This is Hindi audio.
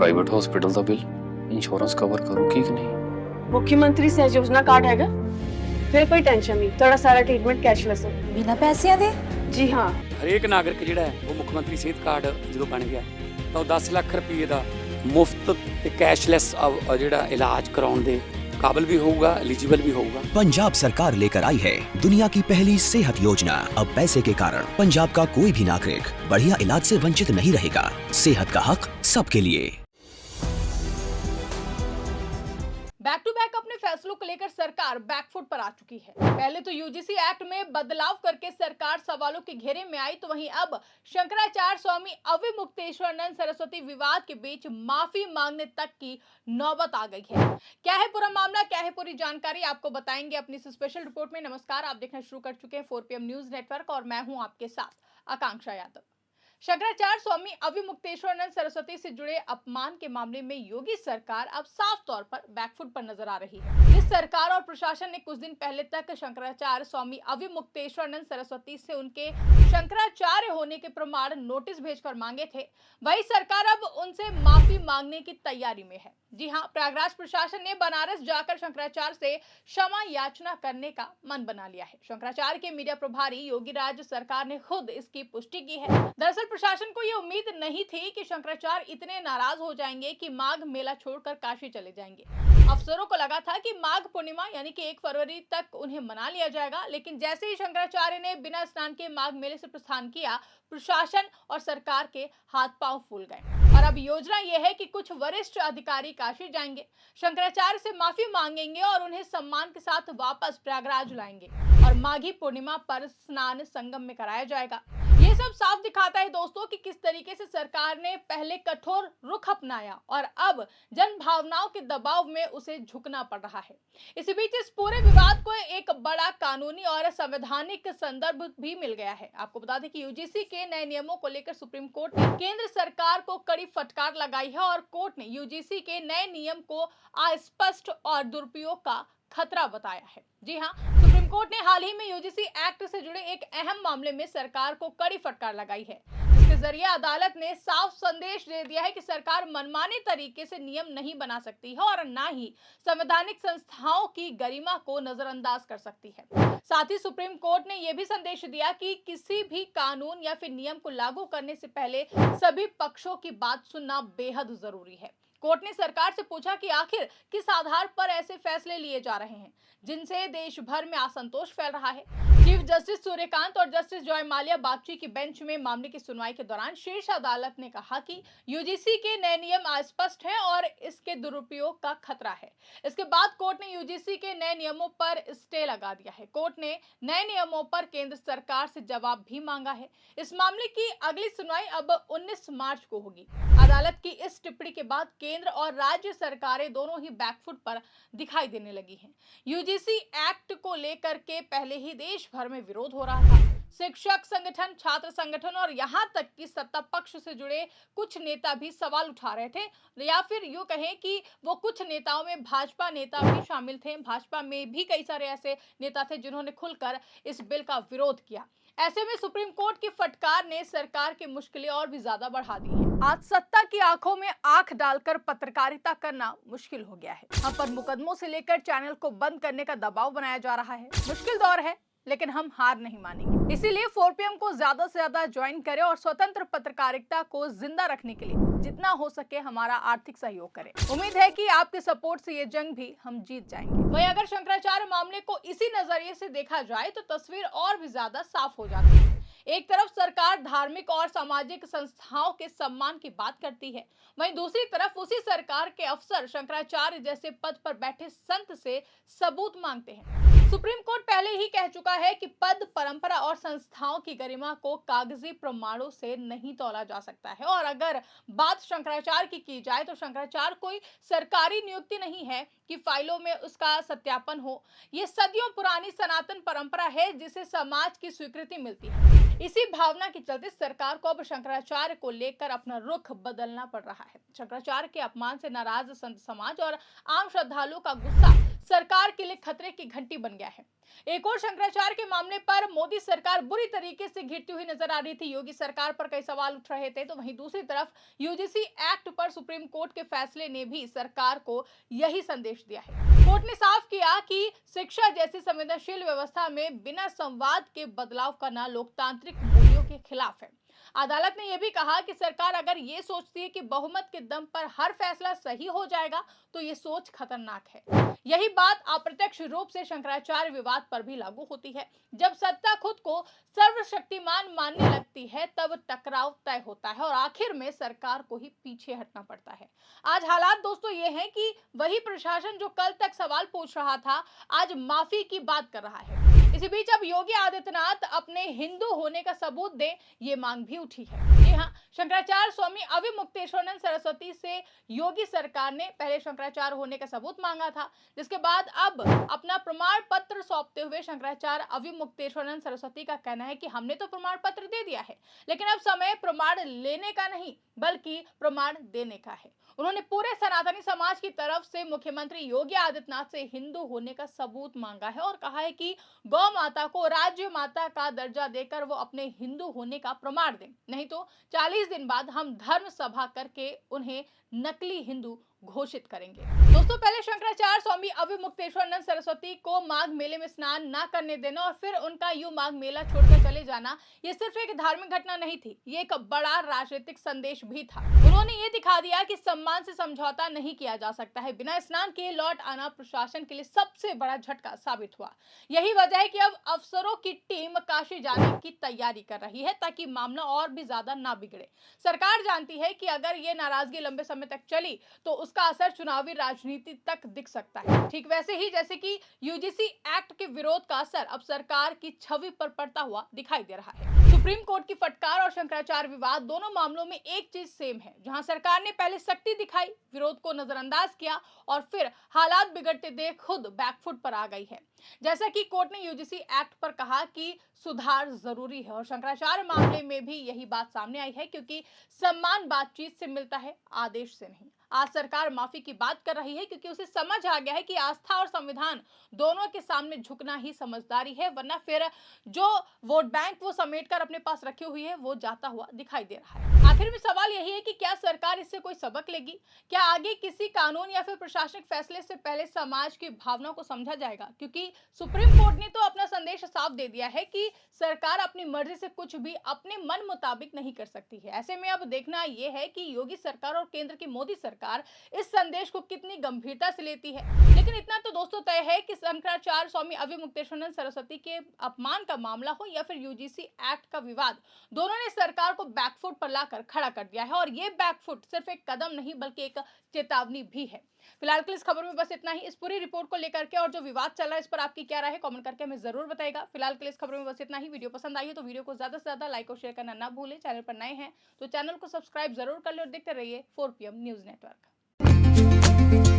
ਪ੍ਰਾਈਵੇਟ ਹਸਪੀਟਲ ਦਾ ਬਿੱਲ ਇੰਸ਼ੋਰੈਂਸ ਕਵਰ ਕਰੂਗੀ ਕਿ ਨਹੀਂ। मुख्यमंत्री सहज योजना कार्ड हैगा, फिर कोई टेंशन नहीं, थोड़ा सारा ट्रीटमेंट कैशलेस है। बिना पैसिਆਂ ਦੇ जी हाँ, ਹਰੇਕ ਨਾਗਰਿਕ ਜਿਹੜਾ ਹੈ ਉਹ ਮੁੱਖ ਮੰਤਰੀ ਸਿਹਤ ਕਾਰਡ ਜਦੋਂ ਬਣ ਗਿਆ ਤਾਂ ਉਹ 10 ਲੱਖ ਰੁਪਏ ਦਾ ਮੁਫਤ ਤੇ ਕੈਸ਼ਲੈਸ ਜਿਹੜਾ ਇਲਾਜ ਕਰਾਉਣ ਦੇ काबिल भी होगा, एलिजिबल भी होगा। पंजाब सरकार लेकर आई है दुनिया की पहली सेहत योजना। अब पैसे के कारण पंजाब का कोई भी नागरिक बढ़िया इलाज से वंचित नहीं रहेगा। सेहत का हक सबके लिए। बैक टू बैक अपने फैसलों को लेकर सरकार बैकफुट पर आ चुकी है। पहले तो यूजीसी एक्ट में बदलाव करके सरकार सवालों के घेरे में आई, तो वहीं अब शंकराचार्य स्वामी अविमुक्तेश्वरानंद सरस्वती विवाद के बीच माफी मांगने तक की नौबत आ गई है। क्या है पूरा मामला, क्या है पूरी जानकारी, आपको बताएंगे अपनी इस स्पेशल रिपोर्ट में। नमस्कार, आप देखना शुरू कर चुके हैं 4 PM न्यूज नेटवर्क और मैं हूं आपके साथ आकांक्षा यादव। शंकराचार्य स्वामी अविमुक्तेश्वरानंद सरस्वती से जुड़े अपमान के मामले में योगी सरकार अब साफ तौर पर बैकफुट पर नजर आ रही है। जिस सरकार और प्रशासन ने कुछ दिन पहले तक शंकराचार्य स्वामी अविमुक्तेश्वरानंद सरस्वती से उनके शंकराचार्य होने के प्रमाण नोटिस भेजकर मांगे थे, वही सरकार अब उनसे माफी मांगने की तैयारी में है। जी हाँ, प्रयागराज प्रशासन ने बनारस जाकर शंकराचार्य से क्षमा याचना करने का मन बना लिया है। शंकराचार्य के मीडिया प्रभारी योगीराज सरकार ने खुद इसकी पुष्टि की है। दरअसल प्रशासन को ये उम्मीद नहीं थी कि शंकराचार्य इतने नाराज हो जाएंगे कि माघ मेला छोड़कर काशी चले जाएंगे। अफसरों को लगा था कि माघ पूर्णिमा यानी कि 1 फरवरी तक उन्हें मना लिया जाएगा, लेकिन जैसे ही शंकराचार्य ने बिना स्नान के माघ मेले से प्रस्थान किया, प्रशासन और सरकार के हाथ पांव फूल गए। और अब योजना यह है कि कुछ वरिष्ठ अधिकारी काशी जाएंगे, शंकराचार्य से माफी मांगेंगे और उन्हें सम्मान के साथ वापस प्रयागराज लाएंगे और माघी पूर्णिमा पर स्नान संगम में कराया जाएगा। ये सब साफ दिखाता है दोस्तों कि किस तरीके से सरकार ने पहले कठोर रुख अपनाया और अब जन भावनाओं के दबाव में उसे झुकना पड़ रहा है। इसी बीच इस पूरे विवाद को एक बड़ा कानूनी और संवैधानिक संदर्भ भी मिल गया है। आपको बता दें कि यूजीसी के नए नियमों को लेकर सुप्रीम कोर्ट ने केंद्र सरकार को कड़ी फटकार लगाई है और कोर्ट ने यूजीसी के नए नियम को अस्पष्ट और दुरुपयोग का खतरा बताया है। जी हाँ, सुप्रीम कोर्ट ने हाल ही में यूजीसी एक्ट से जुड़े एक अहम मामले में सरकार को कड़ी फटकार लगाई है, जिसके जरिए अदालत ने साफ संदेश दे दिया है कि सरकार मनमाने तरीके से नियम नहीं बना सकती है और न ही संवैधानिक संस्थाओं की गरिमा को नजरअंदाज कर सकती है। साथ ही सुप्रीम कोर्ट ने यह भी संदेश दिया कि किसी भी कानून या फिर नियम को लागू करने से पहले सभी पक्षों की बात सुनना बेहद जरूरी है। कोर्ट ने सरकार से पूछा कि आखिर किस आधार पर ऐसे फैसले लिए जा रहे हैं जिनसे देश भर में असंतोष फैल रहा है। चीफ जस्टिस सूर्यकांत और जस्टिस जॉय माल्या बागची की बेंच में मामले की सुनवाई के दौरान शीर्ष अदालत ने कहा कि यूजीसी के नए नियम अस्पष्ट हैं और इसके दुरुपयोग का खतरा है। इसके बाद कोर्ट ने यूजीसी के नए नियमों पर स्टे लगा दिया है। कोर्ट ने नए नियमों पर केंद्र सरकार से जवाब भी मांगा है। इस मामले की अगली सुनवाई अब 19 मार्च को होगी। अदालत की इस टिप्पणी के बाद केंद्र और राज्य सरकारें दोनों ही बैकफुट पर दिखाई देने लगी हैं। यूजीसी एक्ट को लेकर के पहले ही देश भर में विरोध हो रहा था। शिक्षक संगठन, छात्र संगठन और यहाँ तक कि सत्ता पक्ष से जुड़े कुछ नेता भी सवाल उठा रहे थे, या फिर यूं कहें कि वो कुछ नेताओं में भाजपा नेता भी शामिल थे। भाजपा में भी कई सारे ऐसे नेता थे जिन्होंने खुलकर इस बिल का विरोध किया। ऐसे में सुप्रीम कोर्ट की फटकार ने सरकार की मुश्किलें और भी ज्यादा बढ़ा दी है। आज सत्ता की आंखों में आंख डालकर पत्रकारिता करना मुश्किल हो गया है। हम पर मुकदमों से लेकर चैनल को बंद करने का दबाव बनाया जा रहा है। मुश्किल दौर है, लेकिन हम हार नहीं मानेंगे। इसीलिए 4 PM को ज्यादा से ज्यादा ज्वाइन करें और स्वतंत्र पत्रकारिता को जिंदा रखने के लिए जितना हो सके हमारा आर्थिक सहयोग करें। उम्मीद है कि आपके सपोर्ट से ये जंग भी हम जीत जाएंगे। वहीं अगर शंकराचार्य मामले को इसी नजरिए से देखा जाए तो तस्वीर और भी ज्यादा साफ हो जाती है। एक तरफ सरकार धार्मिक और सामाजिक संस्थाओं के सम्मान की बात करती है, वहीं दूसरी तरफ उसी सरकार के अफसर शंकराचार्य जैसे पद पर बैठे संत से सबूत मांगते हैं। सुप्रीम कोर्ट पहले ही कह चुका है कि पद, परंपरा और संस्थाओं की गरिमा को कागजी प्रमाणों से नहीं तौला जा सकता है। और अगर बात शंकराचार्य की जाए तो शंकराचार्य कोई सरकारी नियुक्ति नहीं है कि फाइलों में उसका सत्यापन हो। ये सदियों पुरानी सनातन परंपरा है जिसे समाज की स्वीकृति मिलती है। इसी भावना के चलते सरकार को अब शंकराचार्य को लेकर अपना रुख बदलना पड़ रहा है। शंकराचार्य के अपमान से नाराज संत समाज और आम श्रद्धालुओं का गुस्सा सरकार के लिए खतरे की घंटी बन गया है। एक और शंकराचार्य के मामले पर मोदी सरकार बुरी तरीके से घिरती हुई नजर आ रही थी। योगी सरकार पर कई सवाल उठ रहे थे, तो वहीं दूसरी तरफ यूजीसी एक्ट पर सुप्रीम कोर्ट के फैसले ने भी सरकार को यही संदेश दिया है। कोर्ट ने साफ किया कि शिक्षा जैसी संवेदनशील व्यवस्था में बिना संवाद के बदलाव करना लोकतांत्रिक मूल्यों के खिलाफ है। अदालत ने यह भी कहा कि सरकार अगर ये सोचती है कि बहुमत के दम पर हर फैसला सही हो जाएगा तो ये सोच खतरनाक है। यही बात अप्रत्यक्ष रूप से शंकराचार्य विवाद पर भी लागू होती है। जब सत्ता खुद को सर्वशक्तिमान मानने लगती है तब टकराव तय होता है और आखिर में सरकार को ही पीछे हटना पड़ता है। आज हालात दोस्तों ये हैं कि वही प्रशासन जो कल तक सवाल पूछ रहा था आज माफी की बात कर रहा है। इसी बीच अब योगी आदित्यनाथ अपने हिंदू होने का सबूत दें, ये मांग भी उठी है। जी हाँ, शंकराचार्य स्वामी अविमुक्तेश्वरानंद सरस्वती से योगी सरकार ने पहले शंकराचार्य होने का सबूत मांगा था, जिसके बाद अब अपना प्रमाण पत्र सौंपते हुए शंकराचार्य अविमुक्तेश्वरानंद सरस्वती का कहना है कि हमने तो प्रमाण पत्र दे दिया है, लेकिन अब समय प्रमाण लेने का नहीं बल्कि प्रमाण देने का है। उन्होंने पूरे सनातनी समाज की तरफ से मुख्यमंत्री योगी आदित्यनाथ से हिंदू होने का सबूत मांगा है और कहा है कि गौ माता को राज्य माता का दर्जा देकर वो अपने हिंदू होने का प्रमाण दें, नहीं तो 40 दिन बाद हम धर्म सभा करके उन्हें नकली हिंदू घोषित करेंगे। दोस्तों, पहले शंकराचार्य स्वामी अविमुक्तेश्वरानंद सरस्वती को माघ मेले में स्नान न करने देना और फिर उनका यूं माघ मेला छोड़कर चले जाना, ये सिर्फ एक धार्मिक घटना नहीं थी, ये एक बड़ा राजनीतिक संदेश भी था। उन्होंने ये दिखा दिया कि सम्मान से समझौता नहीं किया जा सकता है। बिना स्नान किए लौट आना प्रशासन के लिए सबसे बड़ा झटका साबित हुआ। यही वजह है कि अब अफसरों की टीम काशी जाने की तैयारी कर रही है ताकि मामला और भी ज्यादा ना बिगड़े। सरकार जानती है कि अगर ये नाराजगी लंबे समय तक चली तो उसका असर चुनावी राजनीति तक दिख सकता है। ठीक वैसे ही जैसे कि यूजीसी एक्ट के विरोध का असर अब सरकार की छवि पर पड़ता हुआ दिखाई दे रहा है। सुप्रीम कोर्ट की फटकार और शंकराचार्य विवाद दोनों मामलों में एक चीज सेम है, जहां सरकार ने पहले सख्ती दिखाई, विरोध को नजरअंदाज किया और फिर हालात बिगड़ते देख खुद बैकफुट पर आ गई है। जैसा कि कोर्ट ने यूजीसी एक्ट पर कहा कि सुधार जरूरी है और शंकराचार्य मामले में भी यही बात सामने आई है, क्योंकि सम्मान बातचीत से मिलता है, आदेश से नहीं। आज सरकार माफी की बात कर रही है क्योंकि उसे समझ आ गया है कि आस्था और संविधान दोनों के सामने झुकना ही समझदारी है, वरना फिर जो वोट बैंक वो समेटकर अपने पास रखी हुई है वो जाता हुआ दिखाई दे रहा है। आखिर में सवाल यही है कि क्या सरकार इससे कोई सबक लेगी? क्या आगे किसी कानून या फिर प्रशासनिक फैसले से पहले समाज की भावना को समझा जाएगा? क्योंकि सुप्रीम कोर्ट ने तो अपना संदेश साफ दे दिया है कि सरकार अपनी मर्जी से कुछ भी अपने मन मुताबिक नहीं कर सकती है। ऐसे में अब देखना यह है कि योगी सरकार और केंद्र की मोदी सरकार इस संदेश को कितनी गंभीरता से लेती है। लेकिन इतना तो दोस्तों तय है कि शंकराचार्य स्वामी अविमुक्तेश्वरानंद सरस्वती के अपमान का मामला हो या फिर यूजीसी एक्ट का विवाद, दोनों ने सरकार को बैकफुट पर लाकर खड़ा कर दिया है और ये बैकफुट सिर्फ एक कदम नहीं बल्कि एक चेतावनी भी है। फिलहाल के इस खबर में बस इतना ही। इस पूरी रिपोर्ट को लेकर के और जो विवाद चल रहा है इस पर आपकी क्या राय है कमेंट करके हमें जरूर बताइएगा। फिलहाल के इस खबर में बस इतना ही। वीडियो पसंद आई है तो वीडियो को ज्यादा से ज्यादा लाइक और शेयर करना ना भूलें। चैनल पर नए हैं तो चैनल को सब्सक्राइब जरूर कर ले और देखते रहिए 4 PM न्यूज नेटवर्क।